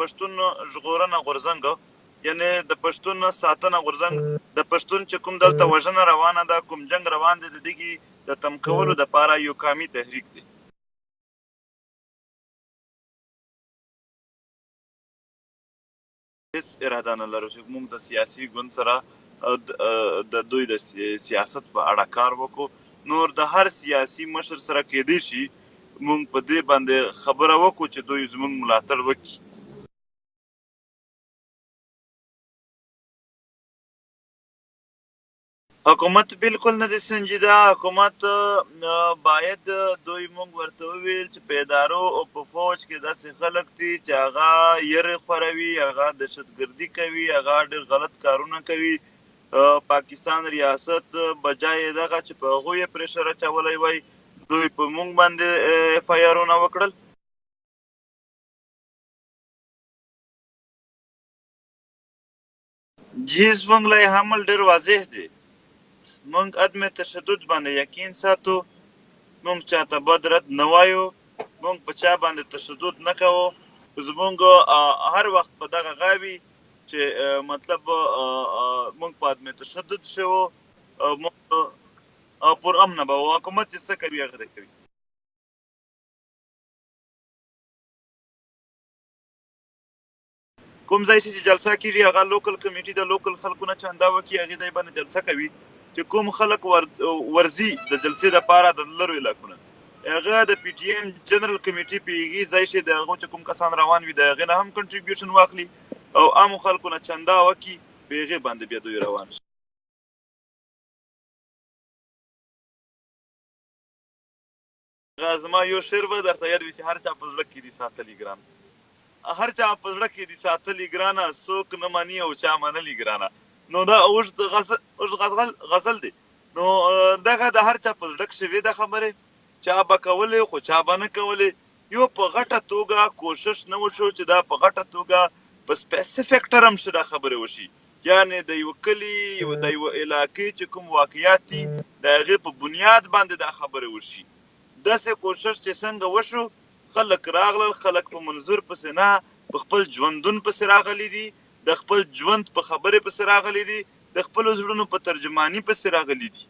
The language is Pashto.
پښتون ژغورنه غورځنګ یعنی د پښتون ساتنه غورځنګ د پښتون چې کوم دلته وژنه روانه ده کوم جنگ روان دی د دې د تم کولو لپاره یو قومي تحریک دی هیڅ اراده نه لرو چې موږ د سیاسي ګوند سره د دوی د سیاست په اړه کار وکړو نور د هر سیاسي مشر سره کېدی شي موږ په دې باندې خبره وکړو چې دوی زموږ ملاتړ وکړي حکومت بالکل نه دی سنجیده حکومت باید دوی مونږ ورته وویل چې په ادارو او په فوج کې داسې خلک دي چې هغه یرې خوروي هغه دهشتګردي کوي هغه ډېر غلط کارونه کوي پاکستان ریاست بجای دغه چې په هغوی یې پریشر اچولی وای دوی په مونږ باندې اف آی آرونه وکړل جیز مونږ له حمل ډېر واضح دی مونږ عدم تشدد باندې یقین ساتو مونږ چاته بد رد نه وایو مونږ په چا باندې تشدد نه کوو زمونږ هر وخت په دغه غاوي چې مطلب مونږ په عدم تشدد شو مونږ پر امن به حکومت چې څه کوي هغه کوي کوم ځای چې جلسه کیږي هغه لوکل کمیټي د لوکل خلکو نه چاندا وکړي هغې ځای باندې جلسه کوي چې کوم خلک ورځي د جلسې لپاره د لرو علاقو نه هغه د پی ټي ایم جنرال کمیټي په هغې ځای چې د هغو چې کوم کسان روان وي د هغې نه هم کنټریبیوشن واخلي او عامو خلکو نه چندا وکړي په هغې باندې بیا دوی روان شي زما یو شعر به درته یاد وي چې هر چا په زړه کې دي ساتلي ګران هر چا په زړه کې دي ساتلي ګرانه څوک نه مني او چا منلي ګرانه نو دا اوږد غزل دی نو دغه د هر چا په زړه کښې وي د خبرې چا به کولې خو چا به نه کولې یو په غټه توګه کوشش نه وشو چې دا په غټه توګه په سپیسیفیک ټرم چې دا خبرې وشي یعنې د یو کلي د یو علاقې چې کوم واقعیات دي د هغې په بنیاد باندې دا خبرې وشي داسې کوشش چې څنګه وشو خلک راغلل خلک په منظور پسې نه په خپل ژوندون پسې راغلي دي د خپل ژوند په خبرې پسې راغلي دي د خپلو زړونو په ترجماني پسې راغلي دي